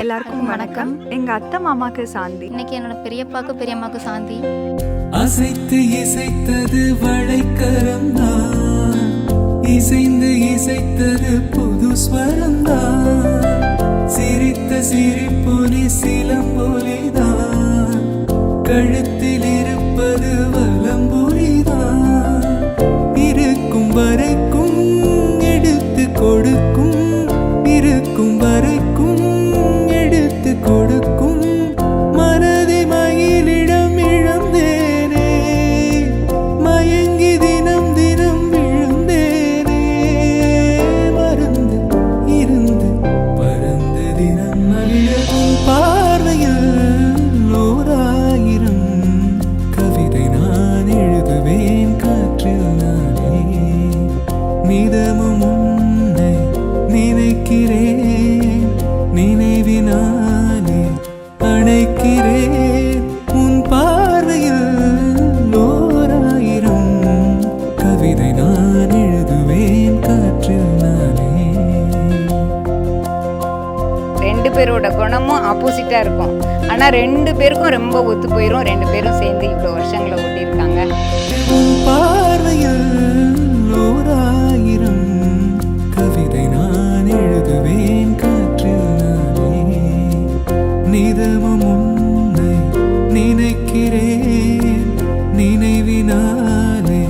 எல்லாருக்கும் வணக்கம். எங்க அத்தை மாமாக்கு சாந்தி. இன்னைக்கு என்னோட பெரியப்பாக்கு பெரியம்மாக்கு சாந்தி. அசைத்து இசைத்தது வளைக்கரம் தான், இசைந்து இசைத்தது புது ஸ்வரம் தான், சிரித்த சிரிப்பொலி சிலம்பொலிதான், கழுத்தில் இருப்பது வலம்புரிதான், இருக்கும் வரைக்கும் எடுத்து கொடுக்கும், இருக்கும் வரைக்கும் எடுத்து கொடுக்கும், மனதை மயிலிடம் இழந்தேனே, மயங்கி தினம் தினம் விழுந்தேனே, மறந்து இருந்து பறந்து தினம் மகிழவும் பார்வையில் ஓராயிரம் கவிதை நான் எழுதுவேன் காற்றில் நானே, நிதமும் உன்னை நினைக்கிறேன், நினைவினாலே அணைக்கிறேன், உன் பார்வையில் ஓராயிரம் கவிதை நான் எழுதுவேன் காற்றில் நானே. ரெண்டு பேரோட குணமும் ஆப்போசிட்டாக இருக்கும். ஆனால் ரெண்டு பேருக்கும் ரொம்ப ஒத்து போயிடும். ரெண்டு பேரும் சேர்ந்து இவ்வளோ வருஷங்களை ஓட்டியிருக்காங்க. உன் பார்வையில் ஓராயிரம் கவிதை நான் எழுதுவேன் காற்றில் நானே, நிதமும் உன்னை நினைக்கிறேன், நினைவினாலே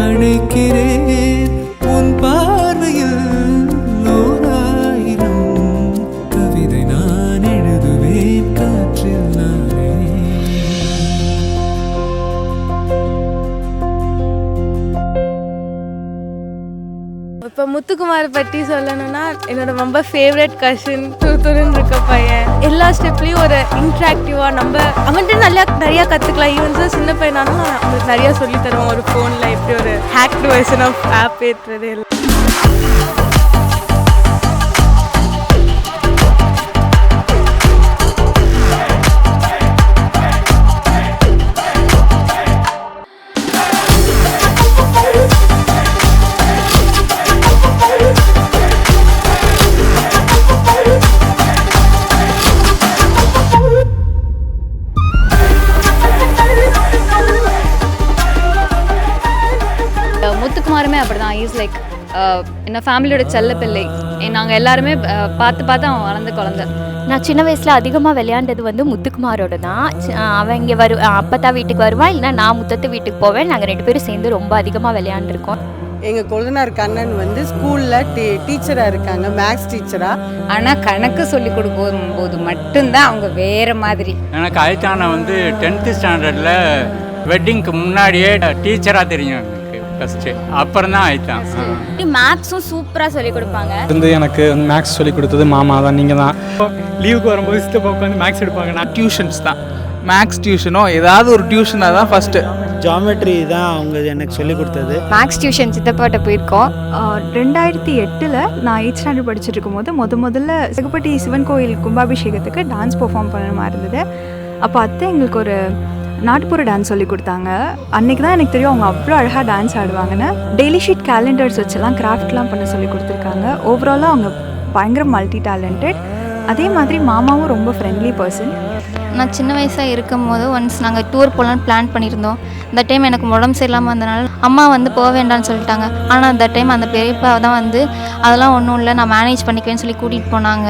அணைக்கிறேன், உன் பார்வையில் ஓராயிரம் கவிதை நான் எழுதுவேன் காற்றில் நானே. இப்போ முத்துக்குமார் பற்றி சொல்லணும்னா என்னோட ரொம்ப ஃபேவரட் கசின். துருன்னு இருக்க பையன், எல்லா ஸ்டெப்லேயும் ஒரு இன்ட்ராக்டிவாக நம்ம அவன்கிட்ட நிறையா கற்றுக்கலாம். ஈவன் சின்ன பையனாலும் அவங்களுக்கு நிறையா சொல்லித் தருவோம். ஒரு ஃபோனில் எப்படி ஒரு ஹேக்டு வெர்ஷன் ஆஃப் ஆப் ஏற்றுறது எல்லாம். முத்துக்குமாருமே அப்படி தான். இஸ் லைக் என்ன ஃபேமிலியோட செல்ல பிள்ளை. நாங்கள் எல்லாருமே பார்த்து பார்த்து அவன் வளர்ந்த குழந்தை. நான் சின்ன வயசில் அதிகமாக விளையாண்டது வந்து முத்துக்குமாரோட தான். அவன் இங்கே அப்பத்தா வீட்டுக்கு வருவான், இல்லைனா நான் முத்தத்து வீட்டுக்கு போவேன். நாங்கள் ரெண்டு பேரும் சேர்ந்து ரொம்ப அதிகமாக விளையாண்டுருக்கோம். எங்கள் கொழுந்தனார் கண்ணன் வந்து ஸ்கூலில் டீச்சராக இருக்காங்க, மேக்ஸ் டீச்சராக. ஆனால் கணக்கு சொல்லி கொடுக்கும் போது மட்டும்தான் அவங்க வேறு மாதிரி. எனக்கு அழைத்தான வந்து 10th ஸ்டாண்டர்டில் வெட்டிங்க்கு முன்னாடியே டீச்சராக தெரியும் ஃபஸ்ட்டு, அப்புறம் தான் ஆயிட்டான். மேக்ஸும் சூப்பராக சொல்லிக் கொடுப்பாங்க. வந்து எனக்கு மேக்ஸ் சொல்லிக் கொடுத்தது மாமா தான். நீங்கள் தான் லீவுக்கு வரும்போது சித்தப்பா உட்காந்து மேக்ஸ் எடுப்பாங்க. நான் டியூஷன்ஸ் தான், மேக்ஸ் டியூஷனோ ஏதாவது ஒரு டியூஷனாக தான் ஃபஸ்ட்டு. ஜாமெட்ரி தான் அவங்க எனக்கு சொல்லிக் கொடுத்தது. மேக்ஸ் டியூஷன் சித்தப்பாட்ட போயிருக்கோம். 2008 நான் 8th ஸ்டாண்டர்ட் படிச்சுட்டு இருக்கும்போது முதல்ல செகுப்பட்டி சிவன் கோயில் கும்பாபிஷேகத்துக்கு டான்ஸ் பெர்ஃபார்ம் பண்ண மாதிரி இருந்தது. அப்போ அத்தை எங்களுக்கு ஒரு நாட்டுப்புற டான்ஸ் சொல்லி கொடுத்தாங்க. அன்றைக்கி தான் எனக்கு தெரியும் அவங்க அவ்வளோ அழகாக டான்ஸ் ஆடுவாங்கன்னு. டெய்லி ஷீட் கேலண்டர்ஸ் வச்செல்லாம் கிராஃப்ட்லாம் பண்ண சொல்லி கொடுத்துருக்காங்க. ஓவராலாக அவங்க பயங்கர மல்டி டேலண்டட். அதே மாதிரி மாமாவும் ரொம்ப ஃப்ரெண்ட்லி பர்சன். நான் சின்ன வயசாக இருக்கும் போது ஒன்ஸ் நாங்கள் டூர் போகலான்னு பிளான் பண்ணியிருந்தோம். இந்த டைம் எனக்கு உடம்பு சரியில்லாமல் வந்தனால அம்மா வந்து போக வேண்டாம்னு சொல்லிட்டாங்க. ஆனால் அந்த டைம் அந்த பெரியப்பா தான் வந்து அதெல்லாம் ஒன்றும் இல்லை, நான் மேனேஜ் பண்ணிக்குவேன்னு சொல்லி கூட்டிகிட்டு போனாங்க.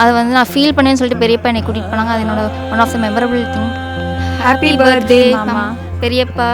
அதை வந்து நான் ஃபீல் பண்ணேன்னு சொல்லிட்டு பெரியப்பா என்னை கூட்டிகிட்டு போனாங்க. அது என்னோட one of the memorable thing. Happy birthday மாமா பெரியப்பா.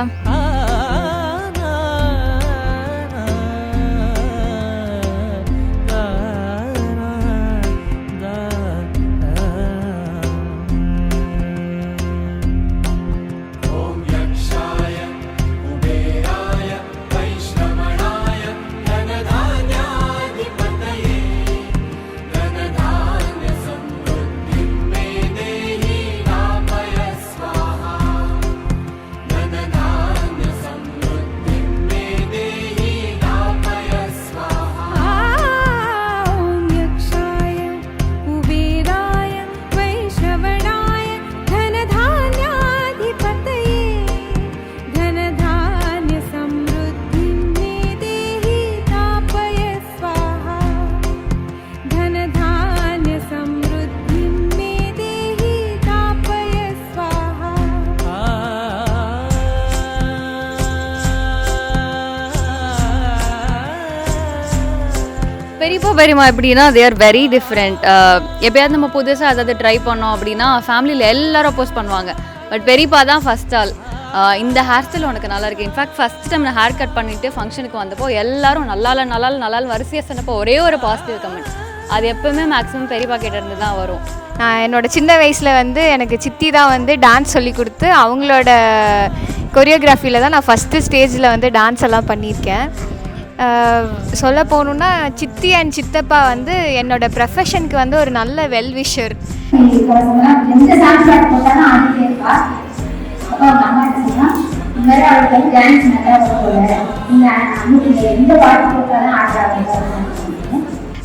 பெரியப்பா பெரியம்மா எப்படின்னா தே ஆர் வெரி டிஃப்ரெண்ட். எப்பயாவது நம்ம புதுசாக அதாவது ட்ரை பண்ணோம் அப்படின்னா ஃபேமிலியில் எல்லாரும் அப்போஸ் பண்ணுவாங்க. பட் பெரியப்பா தான் ஃபஸ்ட் ஆள் இந்த ஹேர் ஸ்டைல் உனக்கு நல்லா இருக்குது. இன்ஃபேக்ட் ஃபஸ்ட் டைம் நான் ஹேர் கட் பண்ணிவிட்டு ஃபங்க்ஷனுக்கு வந்தப்போ எல்லாரும் நல்லா வரிசையாக சொன்னப்போ ஒரே ஒரு பாசிட்டிவ் கமெண்ட். அது எப்போவுமே மேக்ஸிமம் பெரியப்பா கிட்ட இருந்து தான் வரும். நான் என்னோடய சின்ன வயசில் வந்து எனக்கு சித்தி தான் வந்து டான்ஸ் சொல்லி கொடுத்து அவங்களோட கொரியோகிராஃபியில் தான் நான் ஃபஸ்ட்டு ஸ்டேஜில் வந்து டான்ஸ் எல்லாம் பண்ணியிருக்கேன். சொல்ல போகணுன்னா சித்தி அண்ட் சித்தப்பா வந்து என்னோடய ப்ரொஃபஷனுக்கு வந்து ஒரு நல்ல வெல்விஷர்.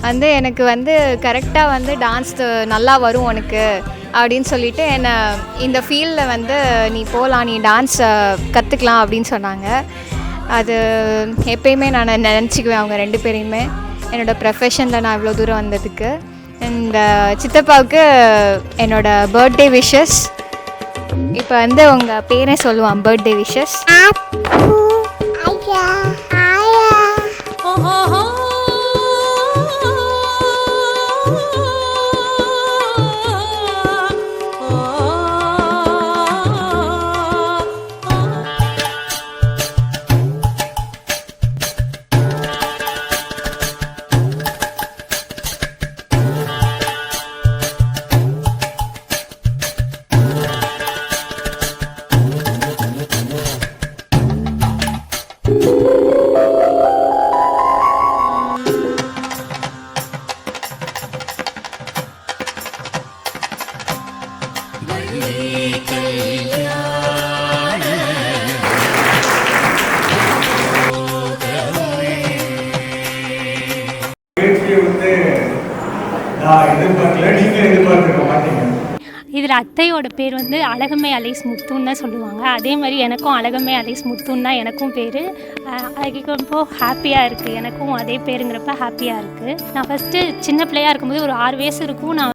வந்து எனக்கு வந்து கரெக்டாக வந்து டான்ஸ் நல்லா வரும் உனக்கு அப்படின்னு சொல்லிட்டு என்னை இந்த ஃபீல்டில் வந்து நீ போகலாம், நீ டான்ஸ் கற்றுக்கலாம் அப்படின்னு சொன்னாங்க. அது எப்பயுமே நான் நினச்சிக்குவேன் அவங்க 2 பேரையுமே என்னோடய ப்ரொஃபஷனில் நான் இவ்வளோ தூரம் வந்ததுக்கு. இந்த சித்தப்பாவுக்கு என்னோடய பர்த்டே விஷஸ். இப்போ வந்து உங்கள் பேரே சொல்லுவான் பர்த்டே விஷஸ். இதில் அத்தையோட பேர் வந்து அழகம்மை அலைஸ் முத்துன்னு தான் சொல்லுவாங்க. அதே மாதிரி எனக்கும் அழகம்மை அலைஸ் முத்துன்னு தான் எனக்கும் பேர். அதுக்கு ரொம்ப ஹாப்பியாக இருக்குது. எனக்கும் அதே பேருங்கிறப்ப ஹாப்பியாக இருக்குது. நான் ஃபஸ்ட்டு சின்ன பிள்ளையாக இருக்கும்போது ஒரு 6 வயசு இருக்கும். நான்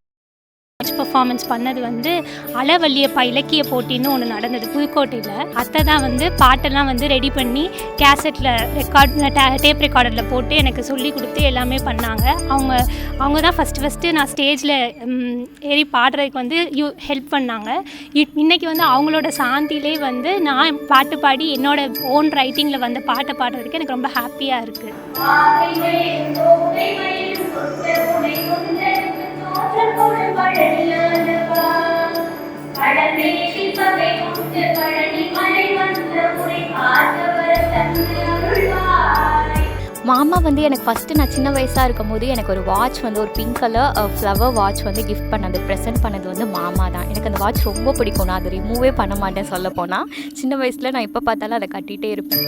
பர்ஃபார்மன்ஸ் பண்ணது வந்து அளவல்லியப்பா இலக்கிய போட்டின்னு ஒன்று நடந்தது புதுக்கோட்டையில். அத்தை தான் வந்து பாட்டெல்லாம் வந்து ரெடி பண்ணி கேசட்டில் டேப் ரெக்கார்டரில் போட்டு எனக்கு சொல்லி கொடுத்து எல்லாமே பண்ணாங்க. அவங்க தான் ஃபஸ்ட்டு நான் ஸ்டேஜில் ஏறி பாடுறதுக்கு வந்து ஹெல்ப் பண்ணாங்க. இன்றைக்கி வந்து அவங்களோட சாந்தியிலே வந்து நான் பாட்டு பாடி என்னோட ஓன் ரைட்டிங்கில் வந்து பாட்டை பாடுறதுக்கு எனக்கு ரொம்ப ஹாப்பியாக இருக்குது. மாமா வந்து எனக்கு ஃபஸ்ட்டு நான் சின்ன வயசாக இருக்கும் போது எனக்கு ஒரு வாட்ச் வந்து ஒரு பிங்க் கலர் ஃப்ளவர் வாட்ச் வந்து கிஃப்ட் பண்ணது ப்ரெசென்ட் பண்ணது வந்து மாமா தான். எனக்கு அந்த வாட்ச் ரொம்ப பிடிக்கும். நான் அதை ரிமூவே பண்ண மாட்டேன். சொல்ல போனால் சின்ன வயசில் நான் எப்போ பார்த்தாலும் அதை கட்டிகிட்டே இருப்பேன்.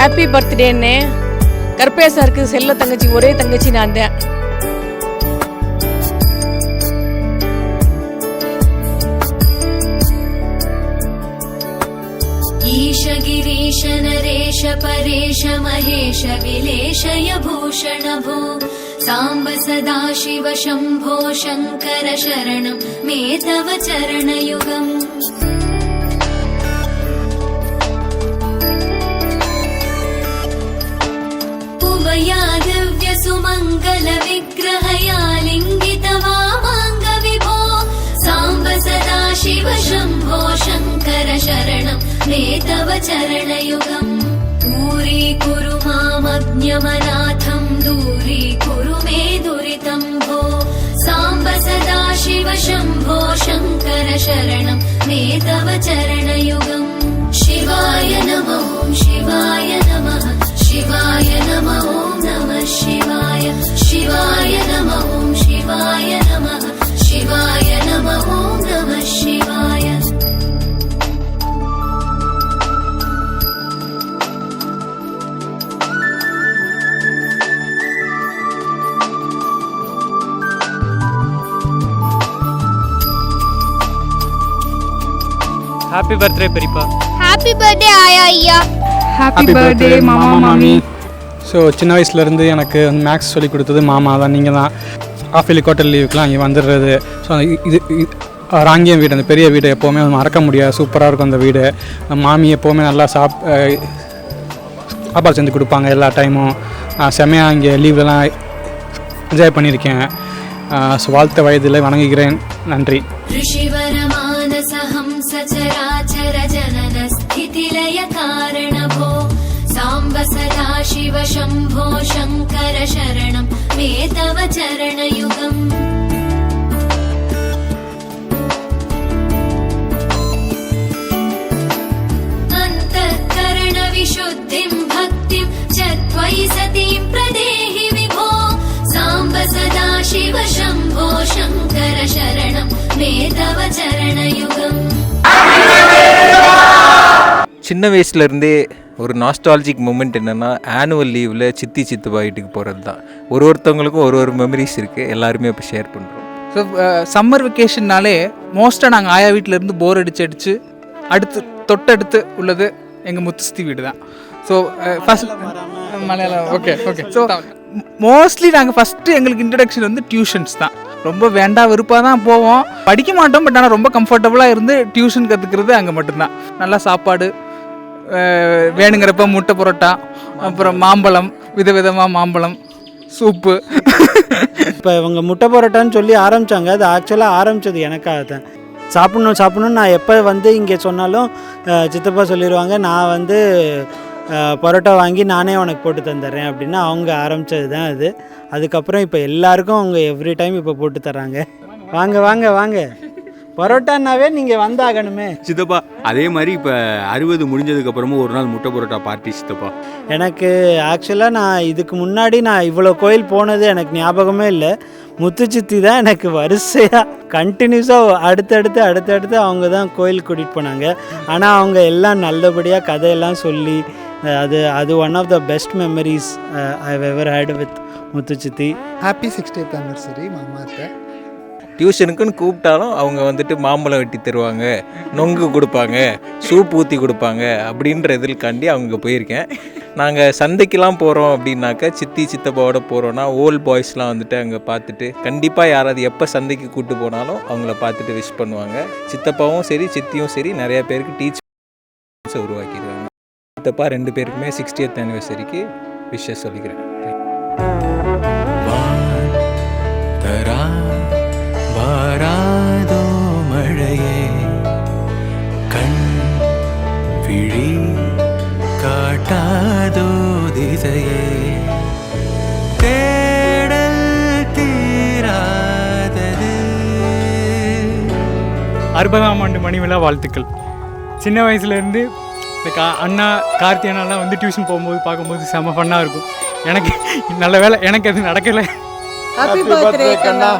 ஹாப்பி பர்த்டேன்னு கருப்பேசாருக்கு செல்ல தங்கச்சி, ஒரே தங்கச்சி நான் தான். ஈஷ கிரீஷ நரேஷ பரேஷ மகேஷ விலேஷய பூஷண भो சாம்ப சதா சிவ சம்போ சங்கர சரணம் மே தவ சரணயுகம். दिव्य सुमंगल विग्रहया लिंगित वामांग विभो सांब सदा शिव शंभो शंकर शरणं मे तव चरणयुगम्. दूरी कुरु मामज्ञमनाथं दूरी कुरु मे दुरितं भो सांब सदा शिव शंभो शंकर शरणं मे तव चरणयुगम्. शिवाय नमः शिवाय नमः शिवाय नमः नमः शिवाय शिवाय नमः शिवाय नमः शिवाय नमः नमः शिवाय. ஹாப்பி பர்த்டே பெரியப்பா. ஹாப்பி பர்த்டே ஆயா ஐயா. ஹாப்பி பர்த்டே மாமா மாமி. ஸோ சின்ன வயசுலேருந்து எனக்கு மேக்ஸ் சொல்லி கொடுத்தது மாமா தான். நீங்கள் தான் ஆஃபீலி குவார்டர் லீவுக்குலாம் இங்கே வந்துடுறது. ஸோ இது ராங்கியம் வீடு, அந்த பெரிய வீடு எப்போவுமே மறக்க முடியாது. சூப்பராக இருக்கும் அந்த வீடு. மாமி எப்போவுமே நல்லா சாப்பாடு செஞ்சு கொடுப்பாங்க எல்லா டைமும். செம்மையாக இங்கே லீவ்லலாம் என்ஜாய் பண்ணியிருக்கேன். ஸோ வாழ்த்த வயதில் வணங்குகிறேன். நன்றி. ऋषिवरमानसहं सचराचर जनन स्थितिलय कारणभो साम्ब सदा शिव शम्भो शङ्कर शरणं मे तव चरणयुगम् अन्तःकरणविशुद्धिं भक्तिं च त्वयि सतीं प्रदेहि विभो साम्ब सदा शिव शम्भो शङ्कर शरणं मे तव चरणयुगम्. சின்ன வயசுலேருந்தே ஒரு நாஸ்டாலஜிக் மூமெண்ட் என்னென்னா ஆனுவல் லீவில் சித்தி சித்தப்பா வீட்டுக்கு போகிறது தான். ஒருத்தவங்களுக்கும் ஒரு மெமரிஸ் இருக்குது, எல்லாருமே இப்போ ஷேர் பண்ணுறோம். ஸோ சம்மர் வெக்கேஷன்னாலே மோஸ்ட்டாக நாங்கள் ஆயா வீட்டிலேருந்து போர் அடித்து தொட்டடுத்து உள்ளது எங்கள் முத்துஸ்தி வீடு தான். So first Malayalam okay. So mostly நாங்கள் ஃபஸ்ட்டு எங்களுக்கு இன்ட்ரடக்ஷன் வந்து டியூஷன்ஸ் தான். ரொம்ப வெறுப்பாக தான் போவோம், படிக்க மாட்டோம். பட் ஆனால் ரொம்ப கம்ஃபர்டபுளாக இருந்து டியூஷன் கற்றுக்கிறது அங்கே மட்டும்தான். நல்லா சாப்பாடு, வேணுங்கிறப்ப முட்டை பரோட்டா, அப்புறம் மாம்பழம், விதவிதமாக மாம்பழம், சூப்பு. இப்போ இவங்க முட்டை பரோட்டான்னு சொல்லி ஆரம்பித்தாங்க. அது ஆக்சுவலாக ஆரம்பித்தது எனக்காக தான். சாப்பிட்ணும் நான் எப்போ வந்து இங்கே சொன்னாலும் சித்தப்பா சொல்லிடுவாங்க, நான் வந்து பரோட்டா வாங்கி நானே உனக்கு போட்டு தந்துடுறேன் அப்படின்னு அவங்க ஆரம்பித்தது தான் அது. அதுக்கப்புறம் இப்போ எல்லாருக்கும் அவங்க எவ்ரி டைம் இப்போ போட்டு தர்றாங்க. வாங்க வாங்க வாங்க, பரோட்டானாவே நீங்கள் வந்தாகணுமே சித்தப்பா. அதே மாதிரி இப்போ 60 முடிஞ்சதுக்கப்புறமும் ஒரு நாள் முட்டை பரோட்டா பார்ட்டி சித்தப்பா. எனக்கு ஆக்சுவலாக நான் இதுக்கு முன்னாடி நான் இவ்வளோ கோயில் போனது எனக்கு ஞாபகமே இல்லை. முத்துச்சித்தி தான் எனக்கு வரிசையாக கண்டினியூஸாக அடுத்தடுத்து அவங்க தான் கோயிலுக்கு கூட்டிகிட்டு போனாங்க. ஆனால் அவங்க எல்லாம் நல்லபடியாக கதையெல்லாம் சொல்லி அது one of the best memories I have ever had with முத்துச்சித்தி. ஹாப்பி 60th anniversary மாமாத்தை. டியூஷனுக்குன்னு கூப்பிட்டாலும் அவங்க வந்துட்டு மாம்பழம் வெட்டி தருவாங்க, நொங்கு கொடுப்பாங்க, சூப் ஊற்றி கொடுப்பாங்க. அப்படின்ற இதில்காண்டி அவங்க போயிருக்கேன். நாங்கள் சந்தைக்கெலாம் போகிறோம் அப்படின்னாக்கா சித்தி சித்தப்பாவோட போகிறோன்னா ஓல்ட் பாய்ஸ்லாம் வந்துட்டு அங்கே பார்த்துட்டு கண்டிப்பாக யாராவது எப்போ சந்தைக்கு கூப்பிட்டு போனாலும் அவங்கள பார்த்துட்டு விஷ் பண்ணுவாங்க. சித்தப்பாவும் சரி சித்தியும் சரி நிறையா பேருக்கு டீச்சர்ஸை உருவாக்கிடுவாங்க. சித்தப்பா 2 பேருக்குமே 60th anniversary விஷஸ் சொல்லிக்கிறேன். வாராதோ மழையே கண் விழி காட்டாதோ திசையே தேடல் தீராதது. 60ஆம் ஆண்டு மணிவிழா வாழ்த்துக்கள். சின்ன வயசுலேருந்து இந்த அண்ணா கார்த்தி அண்ணாலாம் வந்து டியூஷன் போகும்போது பார்க்கும்போது செம்ம ஃபன்னாக இருக்கும். எனக்கு நல்ல வேலை எனக்கு அது நடக்கலை. ஹாப்பி பர்த்டே கண்ணா.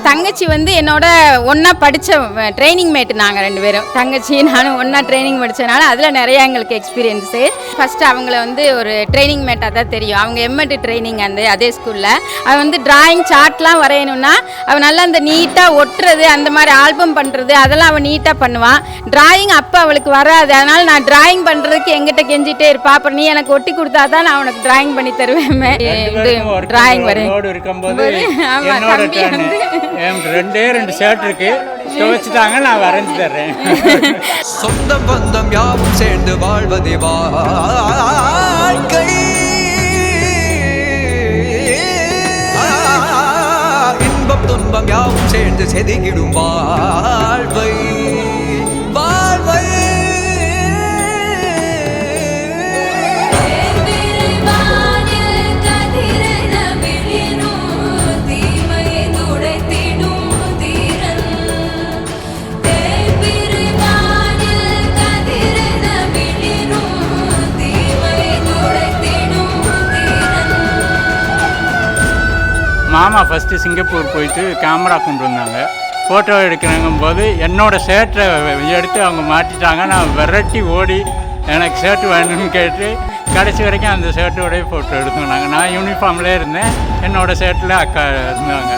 தங்கச்சி வந்து என்னோட ஒன்றா படித்த ட்ரைனிங் மேட்டு. நாங்கள் 2 பேரும் தங்கச்சி நானும் ஒன்றா ட்ரைனிங் படித்தனால அதில் நிறையா எங்களுக்கு எக்ஸ்பீரியன்ஸு. ஃபஸ்ட்டு அவங்கள வந்து ஒரு ட்ரைனிங் மேட்டாக தான் தெரியும். அவங்க எம்எட் ட்ரைனிங் அதே ஸ்கூலில் அவள் வந்து டிராயிங் சார்ட்லாம் வரையணுன்னா அவள் நல்லா அந்த நீட்டாக ஒட்டுறது, அந்த மாதிரி ஆல்பம் பண்ணுறது அதெல்லாம் அவள் நீட்டாக பண்ணுவாள். டிராயிங் அப்போ அவளுக்கு வராது, அதனால் நான் டிராயிங் பண்ணுறதுக்கு எங்கிட்ட கெஞ்சிட்டே இருப்பா. அப்புறம் நீ எனக்கு ஒட்டி கொடுத்தா தான் நான் உனக்கு டிராயிங் பண்ணி தருவேன். டிராயிங் வரையும் ரெண்டே 2 ஷர்ட் இருக்கு, துவைச்சுட்டாங்க, நான் வரைஞ்சி தர்றேன். சொந்த பந்தம் யாவும் சேர்ந்து வாழ்வதே வாழ்க்கை. துன்பம் யாவும் சேர்ந்து செதுக்கிடும் வாழ்வை வாழ்வை மாமா ஃபஸ்ட்டு சிங்கப்பூர் போயிட்டு கேமரா கொண்டு வந்தாங்க. ஃபோட்டோ எடுக்கிறங்கும் போது என்னோடய ஷர்ட்டை எடுத்து அவங்க மாட்டிட்டாங்க. நான் விரட்டி ஓடி எனக்கு ஷர்ட் வேணும்னு கேட்டு கடைசி வரைக்கும் அந்த ஷர்ட்டோடய ஃபோட்டோ எடுத்தோம். நான் யூனிஃபார்ம்லேயே இருந்தேன், என்னோடய ஷர்ட்டில் அக்கா இருந்தாங்க.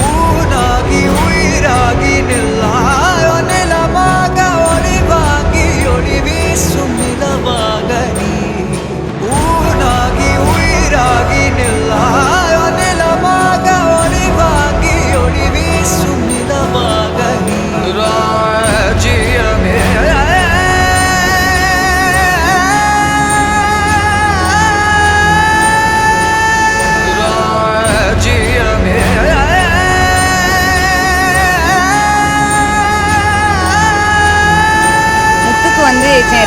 ஊனாகி உயிராகி நில்லாயோ நிலமாக ஒளி வாங்கி ஒளி வீசும் நிலமாக நீ ஊனாகி உயிராகி நில்லாயோ நிலமாக ஒளி வாங்கி ஒளி வீசும் நிலமாக நீ ராஜ்யமே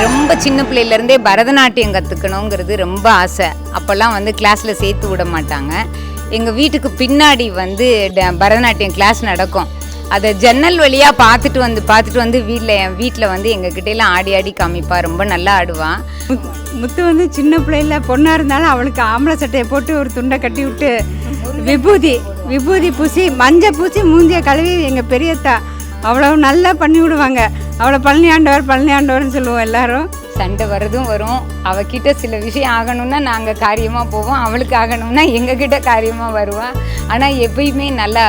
ரொம்ப சின்ன பிள்ளையிலேருந்தே பரதநாட்டியம் கற்றுக்கணுங்கிறது ரொம்ப ஆசை. அப்போல்லாம் வந்து கிளாஸில் சேர்த்து விட மாட்டாங்க. எங்கள் வீட்டுக்கு பின்னாடி வந்து பரதநாட்டியம் கிளாஸ் நடக்கும். அதை ஜன்னல் வழியாக பார்த்துட்டு வந்து வீட்டில் வந்து எங்ககிட்டலாம் ஆடி ஆடி காமிப்பா. ரொம்ப நல்லா ஆடுவான். முத்து வந்து சின்ன பிள்ளையில பொண்ணாக இருந்தாலும் அவளுக்கு ஆம்பளை சட்டையை போட்டு ஒரு துண்டை கட்டி விட்டு விபூதி பூசி மஞ்சள் பூசி மூஞ்சியை கழுவி எங்கள் பெரியத்தா அவ்வளோ நல்லா பண்ணி விடுவாங்க. அவளை பழனி ஆண்டவர்னு சொல்லுவோம் எல்லாரும். சண்டை வரும். அவகிட்ட சில விஷயம் ஆகணும்னா நாங்கள் காரியமாக போவோம், அவளுக்கு ஆகணும்னா எங்ககிட்ட காரியமாக வருவாள். ஆனால் எப்பயுமே நல்லா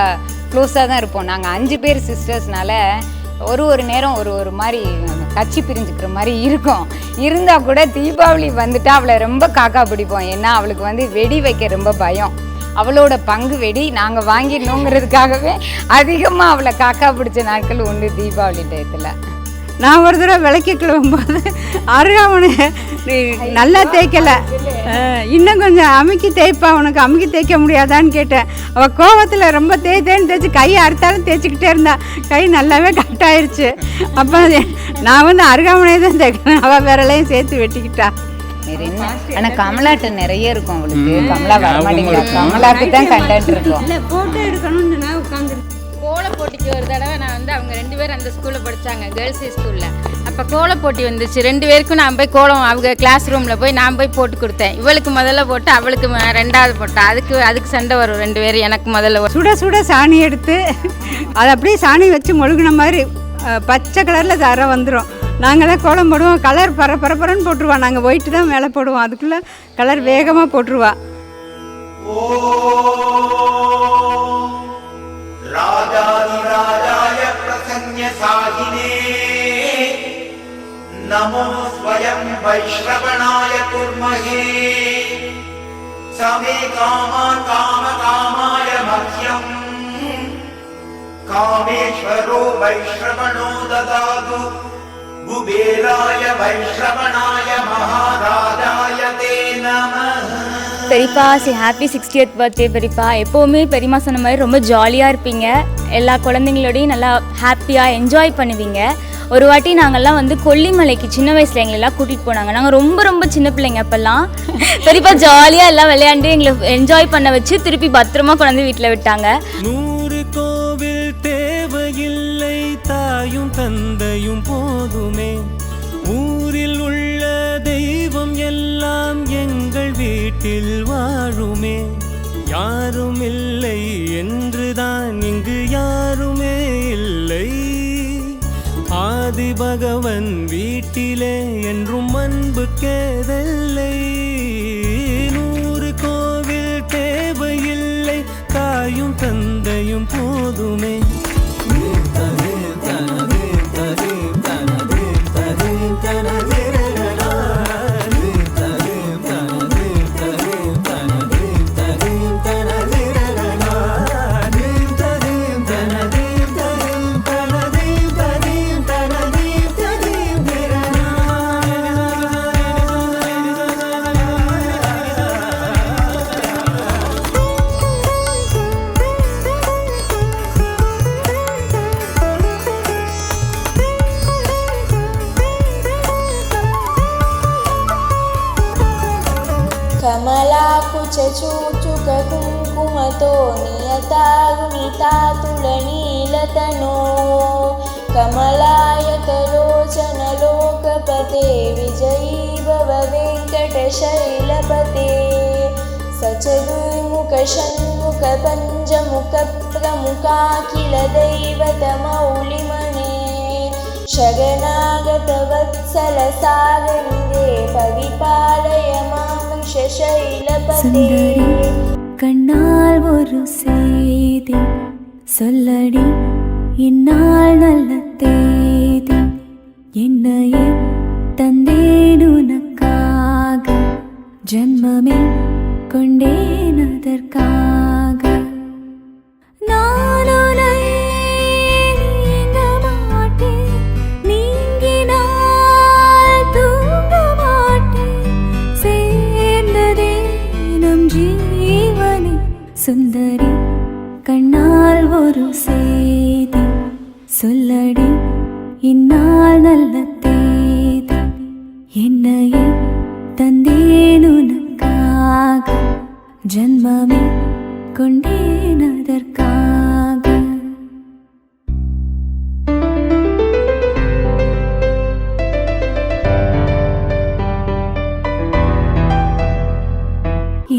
க்ளோஸாக தான் இருப்போம். நாங்கள் 5 பேர் சிஸ்டர்ஸ்னால ஒரு நேரம் ஒரு மாதிரி கட்சி பிரிஞ்சுக்கிற மாதிரி இருக்கும். இருந்தால் கூட தீபாவளி வந்துட்டு அவளை ரொம்ப காக்கா பிடிப்போம். ஏன்னா அவளுக்கு வந்து வெடி வைக்க ரொம்ப பயம். அவளோட பங்கு வெடி நாங்கள் வாங்கிடணுங்கிறதுக்காகவே அதிகமாக அவளை காக்கா பிடிச்ச நாட்கள் உண்டு தீபாவளி டயத்தில். நான் ஒரு தடவை விளக்கி கிளம்பும்போது அருகாமனை நல்லா தேய்க்கலை, இன்னும் கொஞ்சம் அமுக்கி தேய்ப்பா, உனக்கு அமுக்கி தேய்க்க முடியாதான்னு கேட்டேன். அவள் கோவத்தில் ரொம்ப தேய்ச்சி கையை அறுத்தாலும் தேய்ச்சிக்கிட்டே இருந்தா. கை நல்லாவே கட் ஆயிடுச்சு. அப்போ நான் வந்து அருகாமனையை தான் தேய்க்கிறேன், அவள் விரலையும் சேர்த்து வெட்டிக்கிட்டா. ஆனால் கமலாட்ட நிறைய இருக்கும் அவளுக்கு. கமலா வரமாட்டேங்கிறா, கமலாக்கு தான் கண்டென்ட் இருக்கும். இல்லை ஃபோட்டோ எடுக்கணும்னு நான் உட்காந்து கோல போட்டிக்கு ஒரு தடவை நான் வந்து அவங்க 2 பேரும் அந்த ஸ்கூலில் படித்தாங்க, கேர்ள்ஸ் ஸ்கூலில். அப்போ கோல போட்டி வந்துச்சு. 2 பேருக்கும் நான் போய் கோலம் அவங்க கிளாஸ் ரூமில் போய் நான் போய் போட்டு கொடுத்தேன். இவளுக்கு முதல்ல போட்டு அவளுக்கு 2வது போட்டேன். அதுக்கு சண்டை வரும் 2 பேரும். எனக்கு முதல்ல சுட சாணி எடுத்து அதை அப்படியே சாணி வச்சு மொழுகின மாதிரி பச்சை கலரில் தர வந்துடும். நாங்கள் தான் கோலம் போடுவோம். கலர் பரப்பரன்னு போட்டுருவா. நாங்கள் ஒயிட்டு தான் மேலே போடுவோம், அதுக்குள்ளே கலர் வேகமாக போட்டுருவா. ராஜாதிராஜாய பிரசன்ய சாகினே நமோ ஸ்வயம் வைஷ்ரவணாய குர்மஹே சமே காமான் காமாய மஹ்யம் காமேஸ்வரோ வைஷ்ரவணோ ததாது குபேராய வைஷ்ரவணாய மகாராஜாய தே நமः. பெரியப்பா ஹாப்பி 60th பர்த்டே பெரியப்பா. எப்போவுமே பெரியம்மா சொன்ன மாதிரி ரொம்ப ஜாலியாக இருப்பீங்க. எல்லா குழந்தைங்களோடையும் நல்லா ஹாப்பியாக என்ஜாய் பண்ணுவீங்க. ஒரு வாட்டி நாங்கள்லாம் வந்து கொல்லிமலைக்கு சின்ன வயசில் எங்களெல்லாம் கூட்டிகிட்டு போனாங்க. நாங்கள் ரொம்ப சின்ன பிள்ளைங்க அப்போல்லாம். பெரியப்பா ஜாலியாக எல்லாம் விளையாண்டு எங்களை என்ஜாய் பண்ண வச்சு திருப்பி பத்திரமா கொண்டாந்து வீட்டில் விட்டாங்க. 100 கோவில் தேவையில்லை, தாயும் தந்தையும் போதுமே. ஊரில் உள்ள தெய்வம் எல்லாம் எங்கள் வீட்டில் வாழுமே. யாரும் இல்லை என்றுதான் இங்கு யாருமே இல்லை. ஆதி பகவன் வீட்டிலே என்றும் அன்பு கேதல்லை. 100 கோவில் தேவையில்லை, தாயும் தந்தையும் போதுமே. कुङ्कुमतो नियतागुनिता तुलनीलतनो कमलायतलोचनलोकपते विजयी भव वेङ्कटशैलपते सचतुर्मुखषण्मुखपञ्चमुखप्रमुखाखिलदैवतमौलिमने शगनागतवत्सलसागरिदे परिपालय मां शैलपते கண்ணால் ஒரு செய்தி சொல்லடி இந்நாள் நல்ல தேதி என்னையே தந்தேன் உனக்காக ஜன்மமே கொண்டேன் அதற்காக நான் உன்னை நீங்க மாட்டேன் நீங்கினால் தூங்க மாட்டேன் சேர்ந்ததே நம் ஜீவனே சுந்தரி கண்ணால் ஒரு செய்தி சொல்லடி இந்நாள் நல்ல தேதி என்னையே தந்தேன் உனக்காக ஜன்மமே கொண்டேன் அதற்காக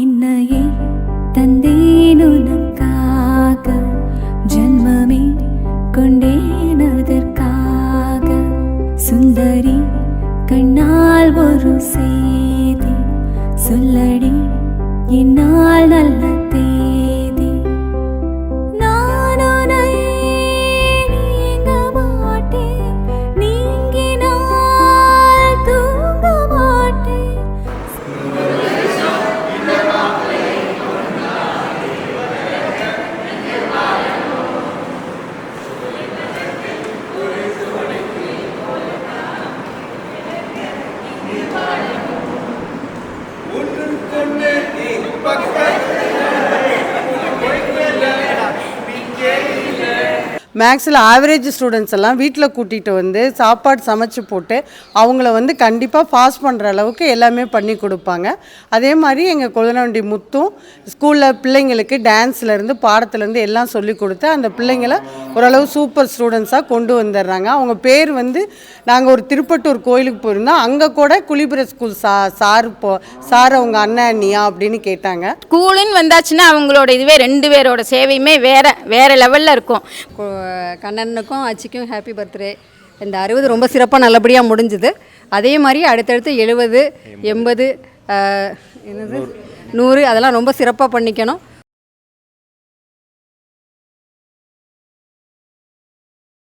என்னையே தந்தேன் உனக்காக ஜன்மமே கொண்டேன் அதற்காக சுந்தரி கண்ணால் ஒரு செய்தி சொல்லடி இந்நாள் நல்ல தேதி நான் உன்னை நீங்க மாட்டேன் நீங்கினால் தூங்க மாட்டேன் மேக்ஸில் ஆவரேஜ் ஸ்டூடெண்ட்ஸ் எல்லாம் வீட்டில் கூட்டிகிட்டு வந்து சாப்பாடு சமைச்சு போட்டு அவங்கள வந்து கண்டிப்பாக பாஸ் பண்ணுற அளவுக்கு எல்லாமே பண்ணி கொடுப்பாங்க. அதே மாதிரி எங்கள் கொழுந்தனாண்டி முத்தும் ஸ்கூலில் பிள்ளைங்களுக்கு டான்ஸ்லேருந்து பாடத்துலேருந்து எல்லாம் சொல்லி கொடுத்து அந்த பிள்ளைங்களை ஓரளவு சூப்பர் ஸ்டூடெண்ட்ஸாக கொண்டு வந்துடுறாங்க. அவங்க பேர் வந்து நாங்கள் ஒரு திருப்பட்டூர் கோயிலுக்கு போயிருந்தோம், அங்கே கூட குளிபுர ஸ்கூல் சார் அவங்க அண்ணன் அண்ணியா அப்படின்னு கேட்டாங்க. ஸ்கூலுன்னு வந்தாச்சுன்னா அவங்களோட இதுவே 2 பேரோட சேவையுமே வேறு லெவலில் இருக்கும். கண்ணனுக்கும் அச்சிக்கும் ஹாப்பி பர்த்டே. இந்த 60 ரொம்ப சிறப்பாக நல்லபடியாக முடிஞ்சுது. அதே மாதிரி அடுத்தடுத்து 70, 80, 100 அதெல்லாம் ரொம்ப சிறப்பாக பண்ணிக்கணும்.